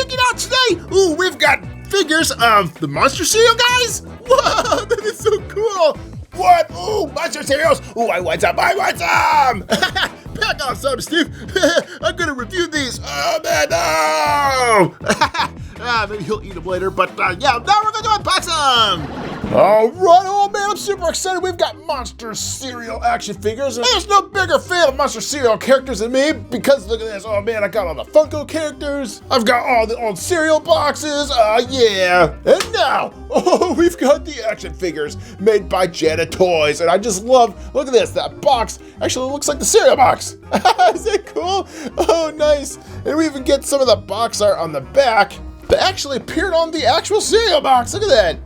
check it out today. Ooh, we've got figures of the monster cereal guys. Whoa, that is so cool. What? Ooh, monster cereals. Ooh, I want some. I want some. Back off some, Steve. I'm gonna review these. Oh man, no. Maybe he'll eat them later, but yeah, now we're gonna unbox them. All right, oh man, I'm super excited. We've got monster cereal action figures. And there's no bigger fan of monster cereal characters than me because look at this. Oh man, I got all the Funko characters. I've got all the old cereal boxes. Yeah. And now, oh, we've got the action figures made by Jada Toys. And I just love, look at this, that box actually looks like the cereal box. Is that cool? Oh, nice. And we even get some of the box art on the back that actually appeared on the actual cereal box. Look at that.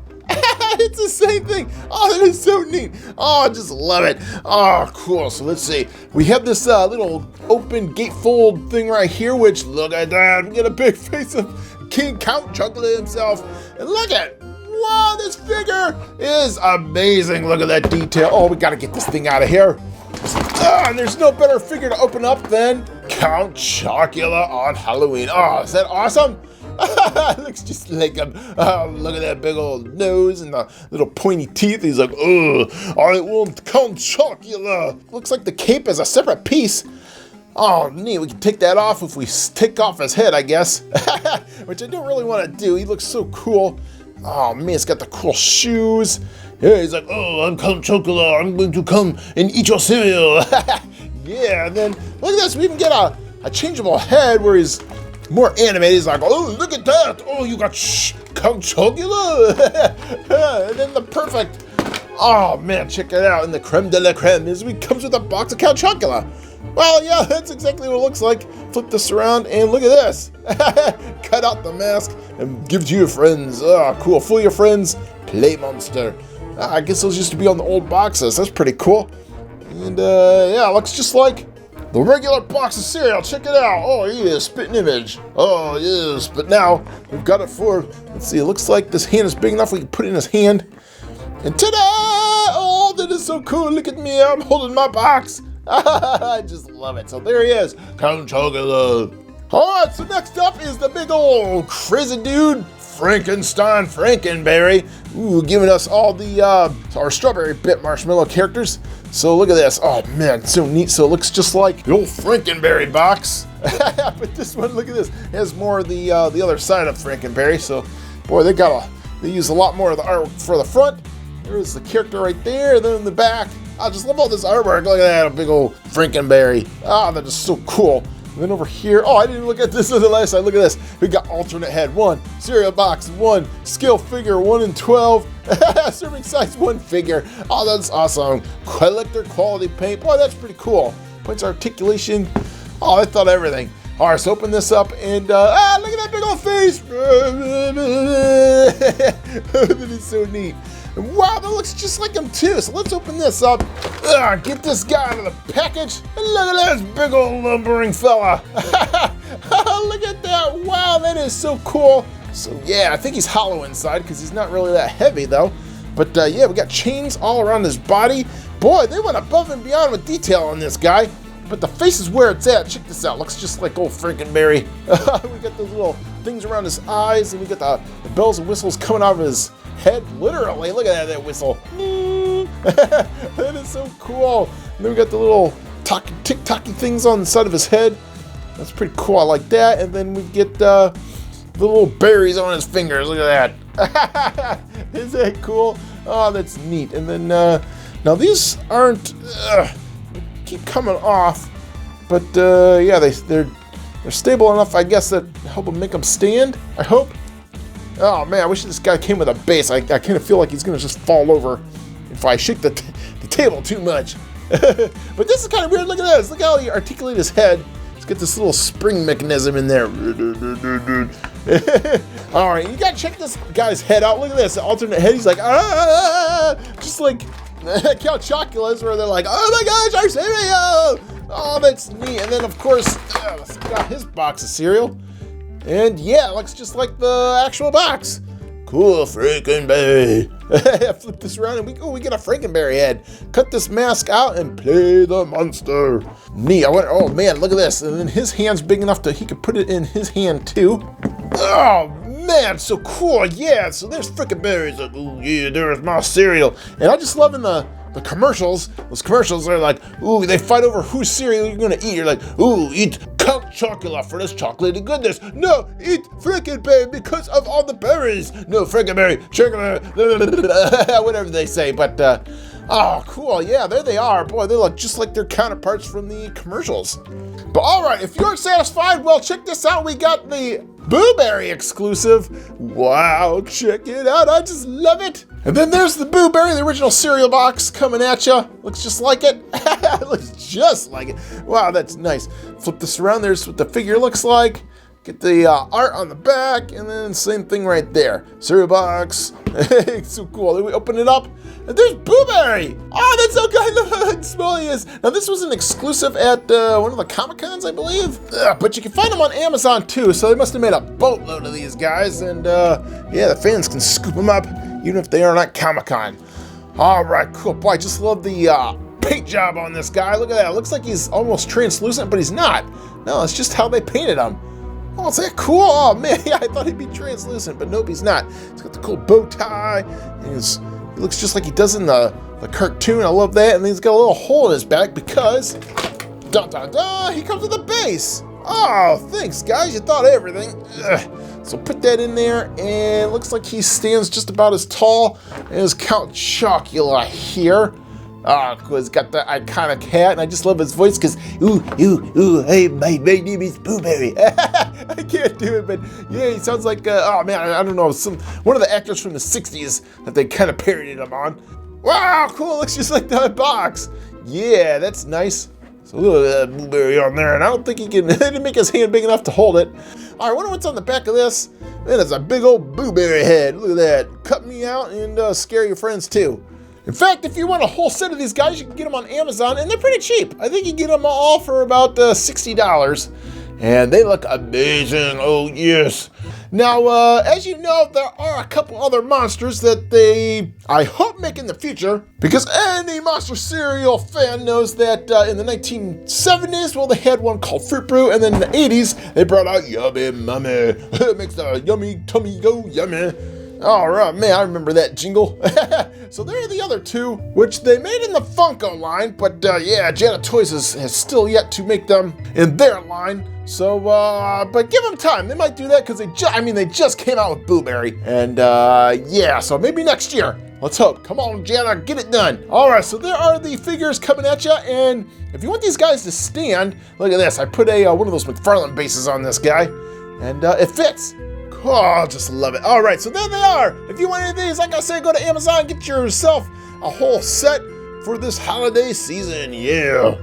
It's the same thing. Oh, that is so neat. Oh, I just love it. Oh, cool. So let's see. We have this little open gatefold thing right here, which look at that. We get a big face of King Count Chocula himself. And look at, wow, this figure is amazing. Look at that detail. Oh, we got to get this thing out of here. And there's no better figure to open up than Count Chocula on Halloween. Oh, is that awesome? Looks just like him. Oh, look at that big old nose and the little pointy teeth. He's like, oh, I want Count Chocula. Looks like the cape is a separate piece. Oh, neat. We can take that off if we take off his head, I guess. Which I don't really want to do. He looks so cool. Oh, man, it's got the cool shoes. Yeah, he's like, oh, I'm Count Chocula. I'm going to come and eat your cereal. Yeah, and then look at this. We even get a changeable head where he's more animated. He's like, oh, look at that. Oh, you got Count Chocula. And then the perfect, oh man, check it out. And the creme de la creme is we comes with a box of Count Chocula. Well, yeah, that's exactly what it looks like. Flip this around and look at this. Cut out the mask and give it to your friends. Oh, cool. Fool your friends. Play monster. I guess those used to be on the old boxes. That's pretty cool. And yeah, it looks just like the regular box of cereal. Check it out. Oh, yeah, spitting image. Oh, yes. But now we've got it for, let's see, it looks like this hand is big enough we can put it in his hand. And ta-da! Oh, that is so cool. Look at me. I'm holding my box. I just love it. So there he is, Count Chocula. All right, so next up is the big old crazy dude, Frankenberry. Ooh, giving us all the our strawberry bit marshmallow characters. So look at this. Oh man, so neat. So it looks just like the old Frankenberry box. But this one, look at this, it has more of the other side of Frankenberry. So boy, they use a lot more of the art for the front. There's the character right there, and then in the back. I just love all this artwork. Look at that, a big old Frankenberry. Ah, that is so cool. And then over here, oh, I didn't even look at this on the last side. Look at this. We got alternate head 1, cereal box 1, scale figure 1 in 12, serving size 1 figure. Oh, that's awesome. Collector quality paint. Boy, that's pretty cool. Points articulation. Oh, I thought everything. All right, so open this up and look at that big old face. That is so neat. And wow, that looks just like him too. So let's open this up. Get this guy out of the package. And look at this big old lumbering fella. Look at that. Wow, that is so cool. So yeah, I think he's hollow inside because he's not really that heavy though. But yeah, we got chains all around his body. Boy, they went above and beyond with detail on this guy. But the face is where it's at. Check this out. Looks just like old Frankenberry. We got those little things around his eyes, and we got the bells and whistles coming out of his head, literally. Look at that whistle. That is so cool. And then we got the little tick-tocky things on the side of his head. That's pretty cool. I like that. And then we get the little berries on his fingers. Look at that. Is that cool? Oh, that's neat. And then now these aren't keep coming off, but yeah, they're stable enough, I guess, that help them make them stand. I hope. Oh man, I wish this guy came with a base. I kind of feel like he's gonna just fall over if I shake the table too much. But this is kind of weird. Look at this. Look how he articulated his head. Let's get this little spring mechanism in there. All right, you gotta check this guy's head out. Look at this, alternate head. He's like, just like Count Chocula's, where they're like, oh my gosh, our cereal. Oh, that's neat. And then of course, got his box of cereal. And yeah, it looks just like the actual box. Cool, Frankenberry. Flip this around and we get a Frankenberry head. Cut this mask out and play the monster. Neat. Oh man, look at this. And then his hand's big enough he could put it in his hand too. Oh man, so cool. Yeah, so there's Frankenberry. Like, ooh, yeah, there's my cereal. And I just love in the commercials. Those commercials are like, ooh, they fight over whose cereal you're gonna eat. You're like, ooh, eat Chocula for this chocolatey goodness. No, eat Frankenberry because of all the berries. No, Frankenberry, chocolate, whatever they say. But, oh, cool. Yeah, there they are. Boy, they look just like their counterparts from the commercials. But all right, if you're satisfied, well, check this out. We got the Boo Berry exclusive. Wow, check it out. I just love it. And then there's the Boo Berry, the original cereal box coming at you. Looks just like it. It looks just like it. Wow, that's nice. Flip this around. There's what the figure looks like. Get the art on the back, and then same thing right there. Cereal box. It's so cool. Then we open it up, and there's Boo Berry. Oh, that's so good. Look how small he is. Now, this was an exclusive at one of the Comic-Cons, I believe. But you can find them on Amazon, too, so they must have made a boatload of these guys. And, yeah, the fans can scoop them up, even if they are not Comic-Con. All right, cool. Boy, I just love the paint job on this guy. Look at that. It looks like he's almost translucent, but he's not. No, it's just how they painted him. Oh, is that cool? Oh, man, yeah, I thought he'd be translucent, but nope, he's not. He's got the cool bow tie. He looks just like he does in the cartoon. I love that. And then he's got a little hole in his back because, he comes with a base. Oh, thanks, guys. You thought of everything. Ugh. So put that in there, and it looks like he stands just about as tall as Count Chocula here. Oh, cool. He's got the iconic hat, and I just love his voice because, hey, my name is Boo Berry. I can't do it, but yeah, he sounds like, oh man, I don't know, one of the actors from the 60s that they kind of parodied him on. Wow, cool. Looks just like the box. Yeah, that's nice. So look at that Boo Berry on there, and I don't think he didn't make his hand big enough to hold it. All right, I wonder what's on the back of this. Man, it's a big old Boo Berry head. Look at that. Cut me out and scare your friends too. In fact, if you want a whole set of these guys, you can get them on Amazon, and they're pretty cheap. I think you get them all for about $60, and they look amazing. Oh, yes. Now, as you know, there are a couple other monsters that they, I hope, make in the future, because any Monster Cereal fan knows that in the 1970s, well, they had one called Fruit Brew, and then in the 80s, they brought out Yummy Mummy. It makes the yummy tummy go yummy. All right, man, I remember that jingle. So there are the other two, which they made in the Funko line, but yeah, Jada Toys has still yet to make them in their line. So, but give them time. They might do that because they just came out with Boo Berry. And yeah, so maybe next year. Let's hope. Come on, Jada, get it done. All right, so there are the figures coming at you, and if you want these guys to stand, look at this. I put one of those McFarlane bases on this guy, and it fits. Oh, I just love it. All right, so there they are. If you want any of these, like I said, go to Amazon, get yourself a whole set for this holiday season. Yeah.